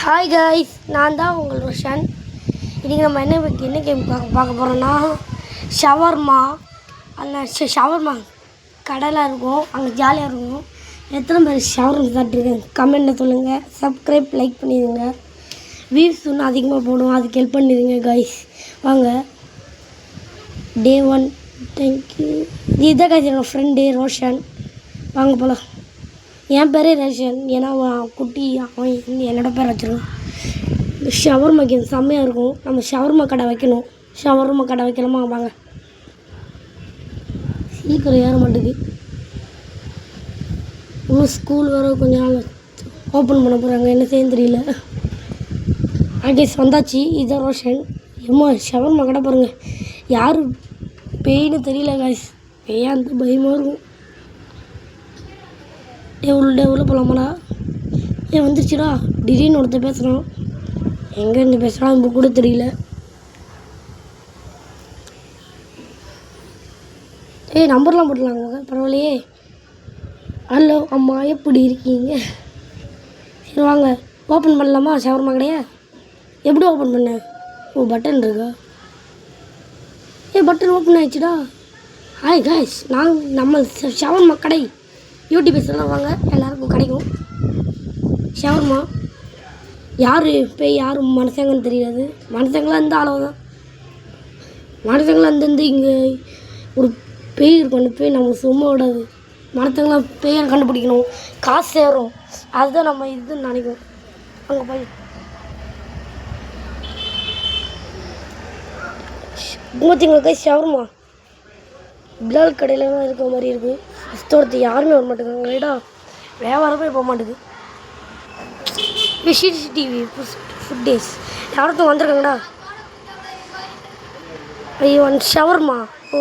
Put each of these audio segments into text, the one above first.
Hi guys, நான் தான் உங்கள் ரோஷன். இன்றைக்கி நம்ம என்ன கேம் பார்க்க போகிறோன்னா ஷவர்மா. அந்த ஷவர்மா கடையில் இருக்கும், அங்கே ஜாலியாக இருக்கும். எத்தனை பேர் ஷவர்மா சாப்பிட்ருக்கேன் கமெண்ட்டில் சொல்லுங்கள். சப்ஸ்கிரைப் லைக் பண்ணிடுங்க. வியூஸ் இன்னும் அதிகமாக போடும், அதுக்கு ஹெல்ப் பண்ணிடுங்க காய்ஸ். வாங்க டே 1. தேங்க்யூ. இதுதான் காய்ஸ் என்னோடய ஃப்ரெண்டு ரோஷன். வாங்க போகலாம். என் பேரே ரேஷன், ஏன்னா அவன் குட்டி, அவன் என்னோடய பேர் வச்சுருக்கான். ஷவர்மா கேம் செம்மையாக இருக்கும். நம்ம ஷவர்மா கடை வைக்கணும். ஷவர்மா கடை வைக்கலாமா? வாங்க. சீக்கிரம் ஏற மாட்டேங்குது. இன்னும் ஸ்கூல் வர கொஞ்ச நாள் ஓப்பன் பண்ண போகிறாங்க, என்ன செய்யன்னு தெரியல. ஆகேஸ் வந்தாச்சு. இதுதான் ரோஷன். எம்மா ஷவர்மா கடை பாருங்கள். யார் பேயின்னு தெரியல காய்ஸ். பேயா அந்த பயமாக இருக்கும். உள்ள போகலாமாடா? வந்துருச்சுடா. திடீர்னு ஒருத்தர் பேசுகிறான். எங்கேருந்து பேசுகிறான் இப்போ கூட தெரியல. நம்பர்லாம் போட்டுலாங்க, பரவாயில்லையே. ஹலோ அம்மா, எப்படி இருக்கீங்க? சரி வாங்க ஓப்பன் பண்ணலாமா ஷவர்மா கடையா? எப்படி ஓப்பன் பண்ண? ஓ, பட்டன் இருக்கா? பட்டன் ஓப்பன் ஆயிடுச்சுடா. ஹாய் காய்ஸ், நம்ம ஷவர்மா கடை யூடியூபர்ஸ்லாம் வாங்க, எல்லாருக்கும் கிடைக்கும் ஷவர்மா. யார் பேய் யார் மனுஷங்கன்னு தெரியாது. மனுஷங்களாக இருந்தால் அளவுதான். மனுஷங்களாக இருந்து இங்கே ஒரு பேய் இருக்கும். அந்த பேய் நம்ம சும்மா விடாது. மனுஷங்களாம் பேயை கண்டுபிடிக்கணும், காசு சேரும். அதுதான் நம்ம இதுன்னு நினைக்கும். அங்கே போய் மூத்திங்களுக்கு ஷவர்மா பிலால் கடையிலலாம் இருக்கிற மாதிரி இருக்குது. ஃபஸ்ட்டு யாருமே வர மாட்டேங்கிறாங்க. ரைடா வியாபாரமே போக மாட்டேங்குது. சிசிடிவி ஃபுட் டேஸ் யாரும் வந்துருக்காங்கடா. ஐயோ ஒன் ஷவர்மா. ஓ,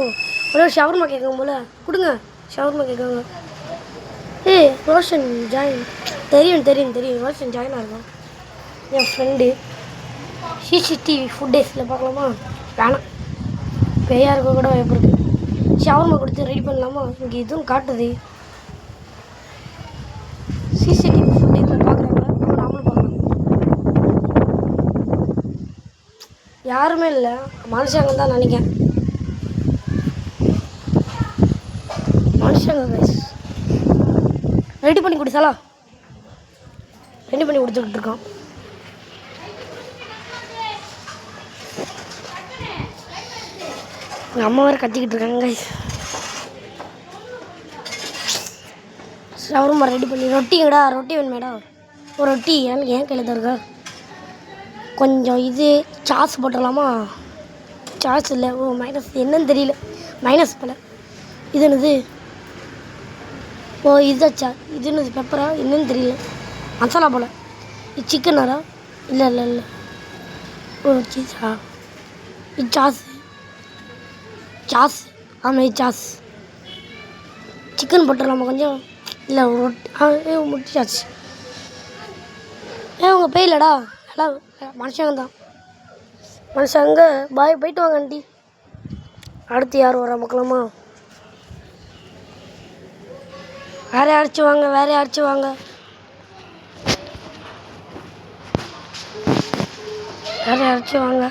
ஒரு ஷவர்மா கேட்காங்க போல. கொடுங்க, ஷவர்மா கேட்காங்க. ரோஷன் ஜாயின். தெரியும் ரோஷன் ஜாயின் ஆகும். என் ஃப்ரெண்டு. சிசிடிவி ஃபுட் டேஸில் பார்க்கலாமா? வேணாம், பேயா இருக்க கூட பயப்படுது. ஷவர்மா கொடுத்து ரெடி பண்ணலாமா? இங்கே இதுவும் காட்டுது. சிசிடிவி ஃபுட்டேஜில் பார்க்குறாங்க, நாமளும் பார்க்கலாம். யாருமே இல்லை, மனுஷங்க தான் நினைக்கிறேன். மனுஷங்க கைஸ். ரெடி பண்ணி கொடுத்தாலா? ரெடி பண்ணி கொடுத்துக்கிட்டு இருக்கோம். எங்கள் அம்மா வேறு கத்திக்கிட்டு இருக்காங்க கைஸ். ஷவர்மா ரெடி பண்ணி ரொட்டிங்கடா. ரொட்டி வேணுமேடா? ஒரு ரொட்டி ஏன் கையில் தான் இருக்கா? கொஞ்சம் இது சாஸ் போட்டுடலாமா? சாஸ் இல்லை. ஓ, மைனஸ் என்னன்னு தெரியல. மைனஸ் போல. இது என்னது? ஓ, இதுதாச்சா? இது என்னது? பெப்பரா என்னன்னு தெரியல. மசாலா போல். இது சிக்கனாரா? இல்லை. ஓ, சீஸா? இது சாஸ். ஆமாம், இது சாஸ். சிக்கன் போட்டுடலாமா கொஞ்சம்? இல்லை, ஒரு ரொட்டி. முடிச்சாச்சு. உங்கள் பேய் இல்லைடா, எல்லாம் மனுஷங்க தான். மனுஷங்க பாய், போயிட்டு வாங்க ஆண்டி. அடுத்து யார் வரா பார்க்கலாமா? வேற யாராச்சும் வாங்க. யாராச்சும் வாங்க.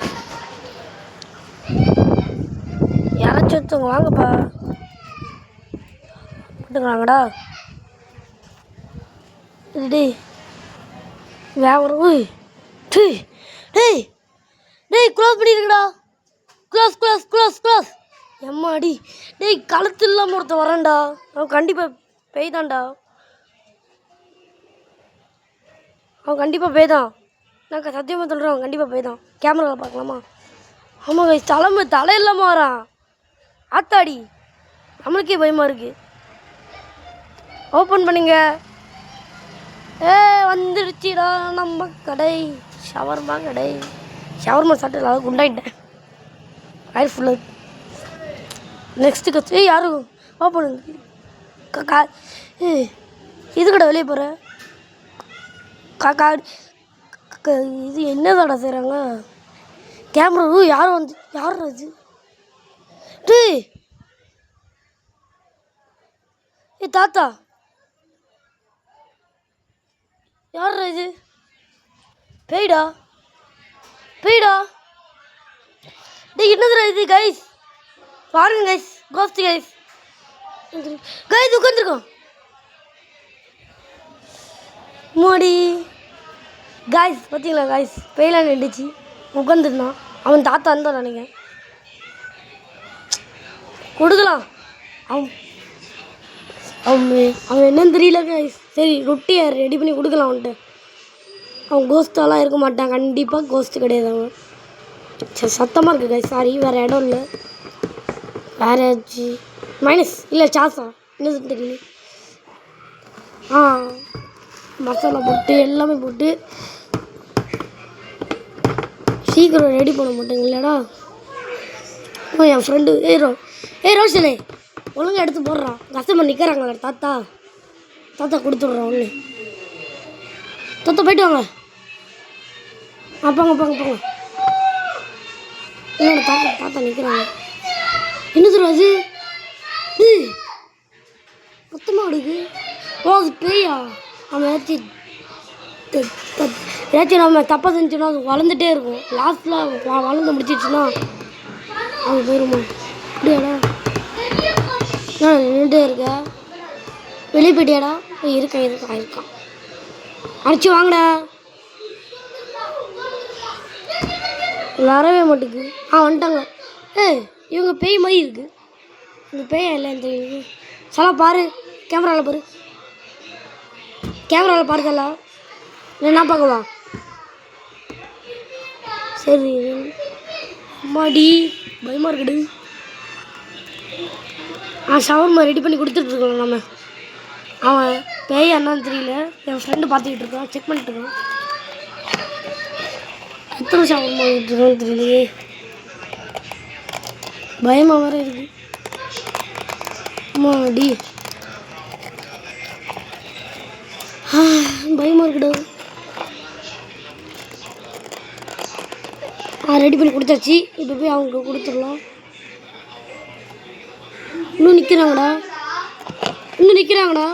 யாராச்சும் ஒருத்தவங்க வாங்கப்பா. போட்டுக்கலாங்கடா. டே வியாபாரம். டேய் க்ளோஸ் பண்ணியிருக்கடா. க்ளோஸ். எம்மாடி, டேய் கழுத்து இல்லாமல் ஒருத்தன் வரேன்டா. அவன் கண்டிப்பாக பேய்தான்டா. நான் சத்தியமாக சொல்கிறேன், அவன் கண்டிப்பாக பேய்தான். கேமராவில் பார்க்கலாமா? ஆமாம் கைஸ், தலை இல்லாமல் வரான். ஆத்தாடி, நம்மளுக்கே பயமாக இருக்குது. ஓப்பன் பண்ணுங்க. வந்துடுச்சுடா நம்ம கடை, ஷவர்மா கடை. ஷவர்மா சாப்பிட்டு அதாவது குண்டாயிட்டேன். வயிறு ஃபுல்லாக. நெக்ஸ்ட்டு கச்சு யாரும் ஓப்பன். இது கடை வெளியே போகிற காக்கா. இது என்னதாடா செய்கிறாங்க? கேமரா. யாரும் அது? தாத்தா யார் இது? பேய்டா பேய்டா. டேய் என்னதுடா இது கைஸ், பாருங்க கைஸ், கோஸ்ட் கைஸ். கைஸ் உட்காந்துருக்கோம் மோடி. கைஸ் பார்த்தீங்களா கைஸ், பேயெலாம் நின்றுச்சு, உட்காந்துருந்தான். அவன் தாத்தா இருந்தான் நினைக்கிறேன். கொடுக்கலாம். அவன் அவன் அவன் என்னன்னு தெரியல கைஸ். சரி ரொட்டியை ரெடி பண்ணி கொடுக்கலாம் அவன்கிட்ட. அவன் கோஸ்ட்டாலாம் இருக்க மாட்டான், கண்டிப்பாக கோஸ்ட்டு கிடையாது அவன். சரி சத்தமாக இருக்குது கைஸ், சாரி. வேறு இடம் இல்லை, வேறு ஏதாச்சும் மைனஸ் இல்லை சாஸா என்னது தெரியல. மசாலா போட்டு எல்லாமே போட்டு சீக்கிரம் ரெடி பண்ண மாட்டேங்களேடா. என் ஃப்ரெண்டு ரோஷலே ஒழுங்காக எடுத்து போடுறான். கஸ்டமர் நிற்கிறாங்க. தாத்தா கொடுத்துட்றான் ஒன்று. தாத்தா போய்ட்டு வாங்க. போங்க. என்னோட தாத்தா நிற்கிறாங்க. என்ன சொல்லுவா அது? மொத்தமாக எடுக்கு. அது பேயா? அவன் ஏதாச்சும் நம்ம தப்பாக செஞ்சோன்னா அது வளர்ந்துட்டே இருக்கும். லாஸ்ட்டில் வளர்ந்து முடிச்சிடுச்சுன்னா அது போயிருமா? அப்படியாடா நின்றுட்டே இருக்க. வெளியே போயிட்டியாடா? இருக்கான். அடிச்சு வாங்கடா. வரவே மாட்டேங்குது. வந்துட்டாங்க. இவங்க பேய் மாதிரி இருக்கு. இந்த பேயா இல்லைன்னு தெரியுது. சலா பாரு, கேமராவில் பாருக்கல. என்ன பார்க்கவா? சரி அம்மாடி பயமாக இருக்குடு. ஷவர்மா ரெடி பண்ணி கொடுத்துட்ருக்கோம் நம்ம. அவன் பேய் என்னன்னு தெரியல, என் ஃப்ரெண்டு பார்த்துக்கிட்டு இருக்கான், செக் பண்ணிட்டு இருக்கான். எத்தனை ஷவர்மா இருக்கான்னு தெரியலையே, பயமாக வேறு இருக்கு. அம்மாடி பயமாக இருக்குடா. ரெடி பண்ணி கொடுத்தாச்சு. இப்போ போய் அவங்க கொடுத்துடலாம். இன்னும் நிற்கிறாங்கடா. இன்னும் நின்றுட்டுருக்காங்கடா.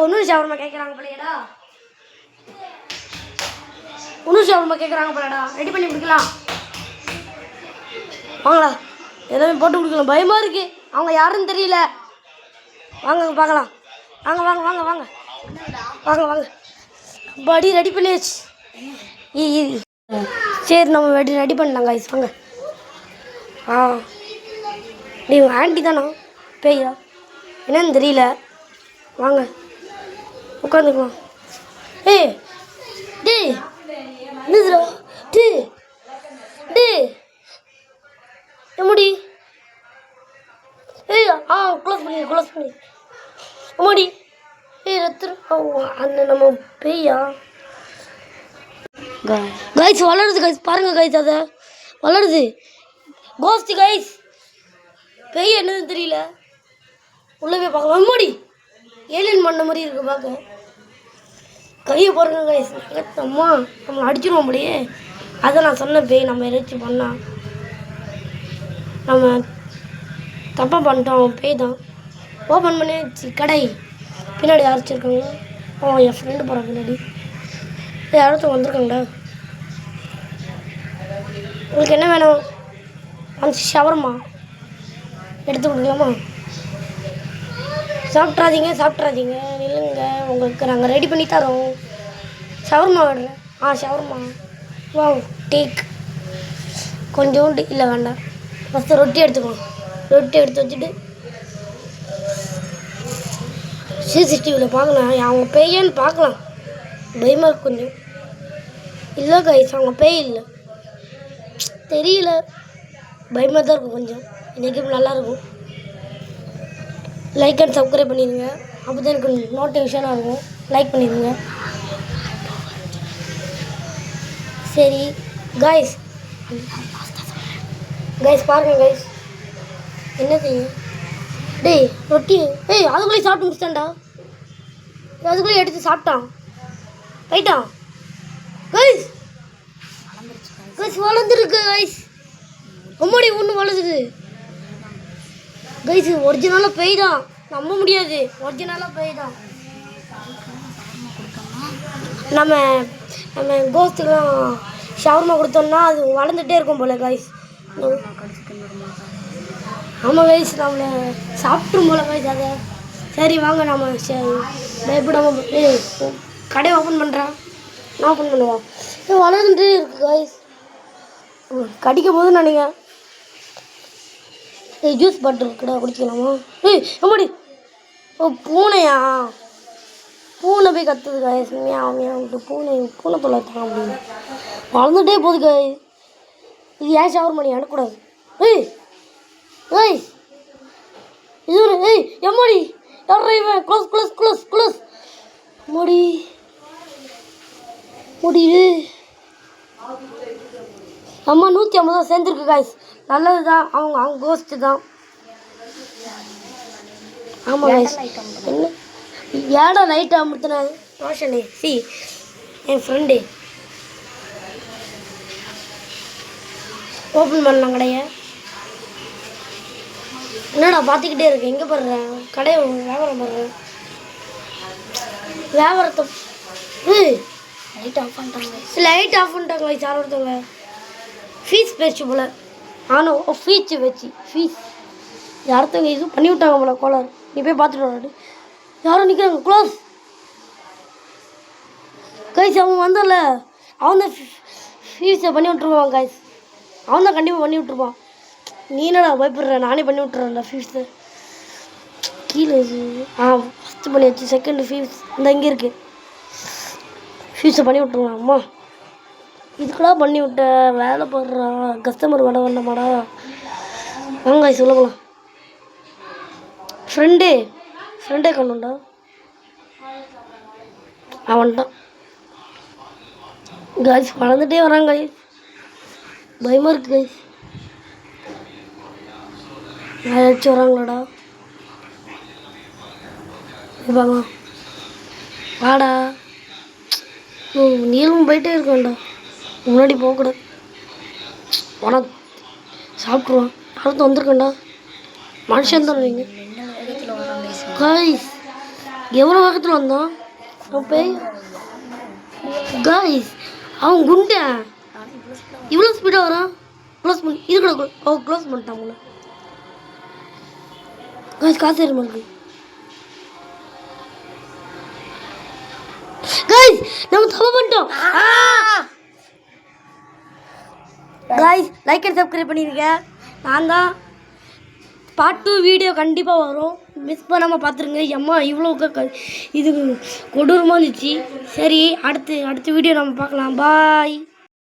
இன்னும் ஷவர்மா கேட்குறாங்க போலடா. ரெடி பண்ணி கொடுக்கலாம். வாங்களா, எல்லாமே போட்டு கொடுக்கலாம். பயமாக இருக்குது, அவங்க யாருன்னு தெரியல. வாங்க பார்க்கலாம். வாங்க படி ரெடி பண்ணியாச்சு. சரி நம்ம ரெடி பண்ணலாம் கைஸ். வாங்க. நீ உங்கள் ஆண்டி தானா பேயா என்னன்னு தெரியல. வாங்க உட்காந்துக்கலாம். என்னதுடா எம்முடி? க்ளோஸ் பண்ணி அம்மாடி. அந்த நம்ம பேயா கைஸ் வளருது கைஸ், பாருங்க கைஸ், அதை வளருது. கோஸ்ட் கைஸ், பேய் என்னதுன்னு தெரியல. உள்ளே போய் பார்க்கலாம். அம்மாடி ஏலியன் பண்ண மாதிரி இருக்குது பார்க்க. கையை பாருங்க கைஸ். அம்மா நம்மளை அடிச்சிருவோம் அப்படியே. அதை நான் சொன்ன பேய் நம்ம ஏதாச்சும் பண்ணா நம்ம தப்பாக பண்ணிட்டோம். பேய் தான். ஓப்பன் பண்ணியாச்சு கடை. பின்னாடி அரைச்சிருக்காங்க. என் ஃப்ரெண்டு போகிறான் பின்னாடி. யாராச்சும் வந்திருக்காங்கடா. உங்களுக்கு என்ன வேணும்? அந்த ஷவர்மா எடுத்து கொடுக்கலாமா? சாப்பிட்றாதீங்க இல்லைங்க, உங்களுக்கு நாங்கள் ரெடி பண்ணி தரோம். ஷவர்மா விடுறேன். ஷவர்மா டேக் கொஞ்சோண்டு. இல்லை வேண்டாம், ஃபஸ்ட்டு ரொட்டி எடுத்துக்கோ. ரொட்டி எடுத்து வச்சுட்டு சிசிடிவியில் பார்க்கலாம். அவங்க பேயன்னு பார்க்கலாம். பயமாக இருக்கு கொஞ்சம். இல்லை கைஸ், அவங்க பேய் இல்லை, தெரியல. பயமாக தான் இருக்கும் கொஞ்சம். இன்றைக்கி நல்லாயிருக்கும். லைக் அண்ட் சப்ஸ்கிரைப் பண்ணிடுங்க, அப்போ தான் எனக்கு நோட்டிஃபிகேஷனாக இருக்கும். லைக் பண்ணிடுங்க. சரி கைஸ் பாருங்கள் கைஸ், என்ன செய்யும்? டேய் ரொட்டி அதுக்குள்ளேயே சாப்பிட்டு முடிச்சிட்டான்டா. அதுக்குள்ளேயே எடுத்து சாப்பிட்டான், போயிட்டான். கைஸ் வளர்ந்துருக்கு கைஸ். அம்மாடி ஒன்று வளருது கைஸ். ஒரிஜினலாக பேய் தான். நம்ப முடியாது ஒரிஜினலாக பேய் தான். நம்ம நம்ம கோஸ்ட்டுக்கெலாம் ஷவர்மா கொடுத்தோம்னா அது வளர்ந்துட்டே இருக்கும் போல கைஸ். ஆமாம் கைஸ், நம்மளை சாப்பிட்ரும் போல கைஸ் அதை. சரி வாங்க நம்ம பயப்படாமல் கடையை ஓப்பன் பண்ணுறேன். நான் ஓப்பன் பண்ணுவோம். வளர்ந்துட்டே இருக்கு கைஸ். கடிக்கும் போது நினைக்கிறேன். ஜூஸ் பாட்டில் இருக்குடா, குடிக்கலாமா? எப்படி பூனையா? பூனை போய் கத்துது கைஸ். மியாவிட்டு பூனை தொலை தான் அப்படின்னு வளர்ந்துட்டே போகுது கைஸ். இது ஏன் ஷவர் பண்ணி அனுக்கூடாது. இது எம்மாடி இவன் க்ளோஸ் க்ளோஸ் க்ளோஸ் க்ளோஸ் முடியுது. அம்மா 150 சேர்ந்துருக்கு கைஸ். நல்லது தான். அவங்க கோஸ்ட்டு தான். ஆமாம் கைஸ். என்ன ஏடா லைட் அமுத்தின ரோஷனே என் ஃப்ரெண்டு ஓப்பன் பண்ணலாம் கடையை. என்னடா பார்த்துக்கிட்டே இருக்கு. எங்கே போடுறேன் கடையை வியாபாரம் பண்ணுறேன். வியாபாரத்தை லைட் ஆஃப் பண்ணிட்டாங்க கைஸ். யார் ஒருத்தவங்க ஃபீஸ் பேச்சு போல். ஆனால் ஃபீச்சு வச்சு ஃபீஸ் யார்த்தவங்க இது பண்ணி விட்டாங்க போல கோளாறு. நீ போய் பார்த்துட்டு வராது. யாரும் நிற்கிறாங்க. Close guys. அவன் வந்தால அவன் தான் ஃபீஸை பண்ணி விட்ருவான் கைஸ். அவன் தான் கண்டிப்பாக பண்ணி விட்ருப்பான். நீ என்னடா பயப்படுற? நானே பண்ணி விட்றேன்ல ஃபீஸு. கீழே ஃபஸ்ட்டு பண்ணியாச்சு. செகண்டு ஃபீஸ் இந்த இங்கே இருக்குது. ஃபீஸை பண்ணி விட்ருவான். அம்மா இதுக்கெல்லாம் பண்ணி விட்ட வேலை போடுறான். கஸ்டமர் வேலை வேண்டாமாடா. வாங்க சொல்லலாம். ஃப்ரெண்டே கொண்டுண்டா அவன்தான் கைஸ். வளர்ந்துட்டே வரான் கைஸ். பயமாக இருக்கு கைஸ். யாராச்சும் வராங்களாடா? வாங்க வாடா. நீளமும் போயிட்டே இருக்கேன்டா. முன்னாடி போகக்கூடாது. உனக்கு சாப்பிட்ருவான். அடுத்து வந்திருக்கேன்டா. மனுஷன் தான் வைங்க கைஸ். எவ்வளோ வேகத்தில் வந்தான் பேய் கைஸ். அவன் குண்டேன் இவ்வளோ ஸ்பீடாக வரான். க்ளோஸ் பண்ணி இது கூட க்ளோஸ் பண்ணிட்டான் போல கைஸ். காசு ஏறுமா இருக்கு கைஸ். நம்ம தப்பு பண்ணிட்டோம் கைஸ். லைக் அண்ட் சப்ஸ்கிரைப் பண்ணியிருக்கேன். நான் தான் பார்ட் 2 வீடியோ கண்டிப்பாக வரும். மிஸ் பண்ணாமல் பார்த்துருங்க. எம்மா இவ்வளோ இது கொடூரமாக இருந்துச்சு. சரி அடுத்த வீடியோ நம்ம பார்க்கலாம். பாய்.